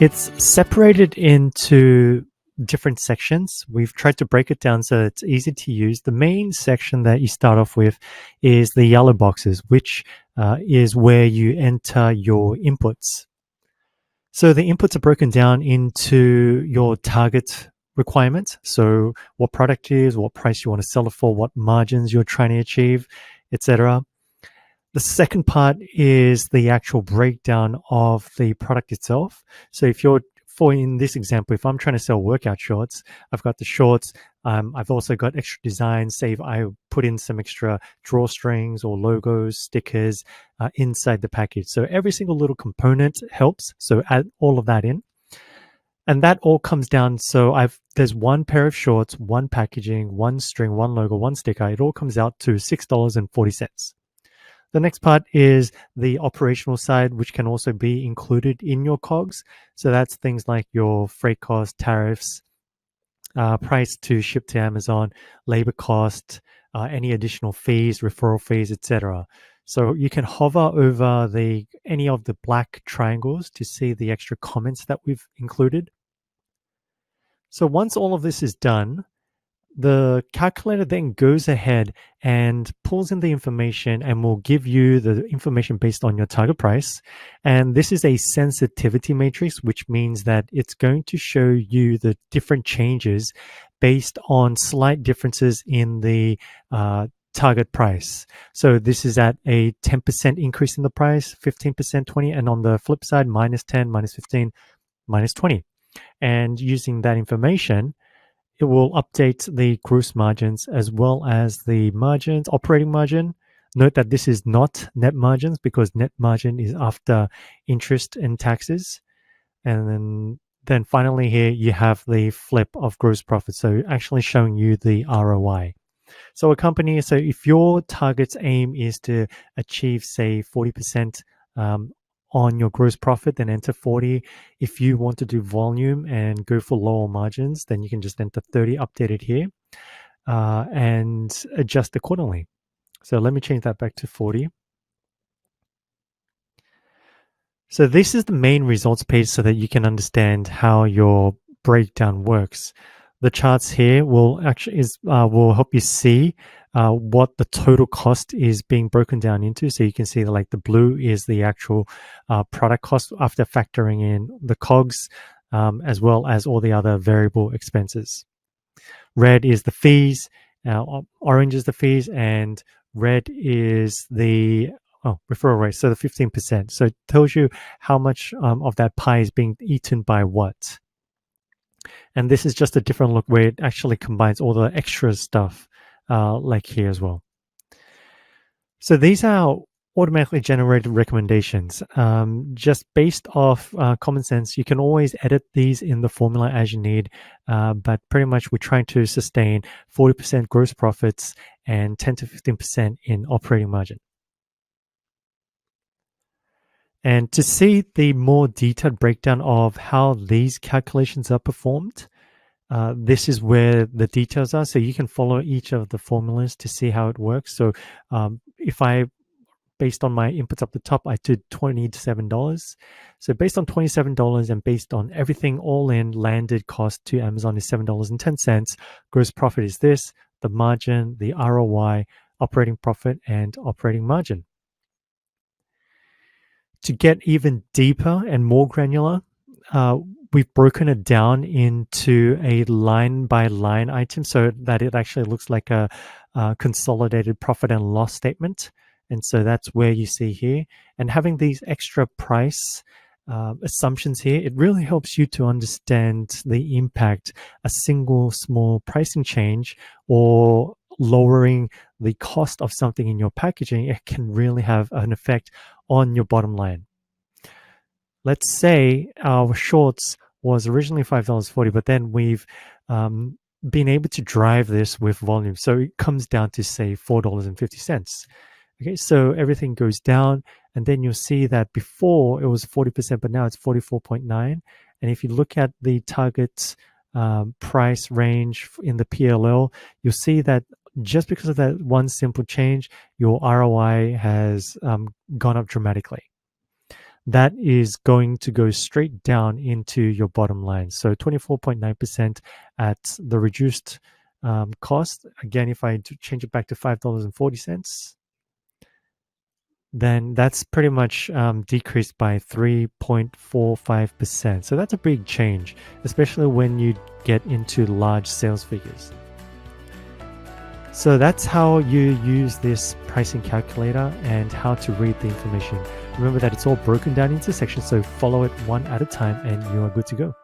It's separated into different sections. We've tried to break it down so it's easy to use. The main section that you start off with is the yellow boxes, which is where you enter your inputs. So the inputs are broken down into your target requirements. So what product it is, what price you want to sell it for, what margins you're trying to achieve, etc. The second part is the actual breakdown of the product itself. So if you're, for in this example, if I'm trying to sell workout shorts, I've got the shorts. I've also got extra designs. Say if I put in some extra drawstrings or logos, stickers inside the package. So every single little component helps. So add all of that in. And that all comes down. So there's one pair of shorts, one packaging, one string, one logo, one sticker. It all comes out to $6.40. The next part is the operational side, which can also be included in your COGS. So that's things like your freight cost, tariffs, price to ship to Amazon, labor cost, any additional fees, referral fees, etc. So you can hover over any of the black triangles to see the extra comments that we've included. So once all of this is done, the calculator then goes ahead and pulls in the information and will give you the information based on your target price. And this is a sensitivity matrix, which means that it's going to show you the different changes based on slight differences in the target price. So this is at a 10% increase in the price, 15%, 20, and on the flip side, minus 10, minus 15, minus 20. And using that information, it will update the gross margins as well as the margins, operating margin. Note that this is not net margins because net margin is after interest and taxes. And then finally here you have the flip of gross profit. So actually showing you the ROI. So if your target's aim is to achieve, say, 40% on your gross profit, then enter 40. If you want to do volume and go for lower margins, then you can just enter 30, update it here, and adjust accordingly. So let me change that back to 40. So this is the main results page so that you can understand how your breakdown works. The charts here will help you see what the total cost is being broken down into. So you can see that, like, the blue is the actual product cost after factoring in the COGS, as well as all the other variable expenses. Red is the fees, orange is the fees, and red is the referral rate, so the 15%. So it tells you how much of that pie is being eaten by what. And this is just a different look where it actually combines all the extra stuff, like here as well. So these are automatically generated recommendations. Just based off common sense, you can always edit these in the formula as you need, but pretty much we're trying to sustain 40% gross profits and 10 to 15% in operating margin. And to see the more detailed breakdown of how these calculations are performed, this is where the details are. So you can follow each of the formulas to see how it works. So based on my inputs up the top, I did $27. So based on $27 and based on everything all in, landed cost to Amazon is $7.10. Gross profit is this, the margin, the ROI, operating profit, and operating margin. To get even deeper and more granular, we've broken it down into a line-by-line item so that it actually looks like a consolidated profit and loss statement. And so that's where you see here. And having these extra price assumptions here, it really helps you to understand the impact a single small pricing change or lowering the cost of something in your packaging, it can really have an effect on your bottom line. Let's say our shorts was originally $5.40, but then we've been able to drive this with volume. So it comes down to, say, $4.50. Okay, so everything goes down, and then you'll see that before it was 40%, but now it's 44.9. And if you look at the target price range in the PLL, you'll see that just because of that one simple change, your ROI has gone up dramatically. that is going to go straight down into your bottom line. So 24.9% at the reduced cost. Again, if I change it back to $5.40, then that's pretty much decreased by 3.45%. So that's a big change, especially when you get into large sales figures. So that's how you use this pricing calculator and how to read the information. Remember that it's all broken down into sections, so follow it one at a time and you are good to go.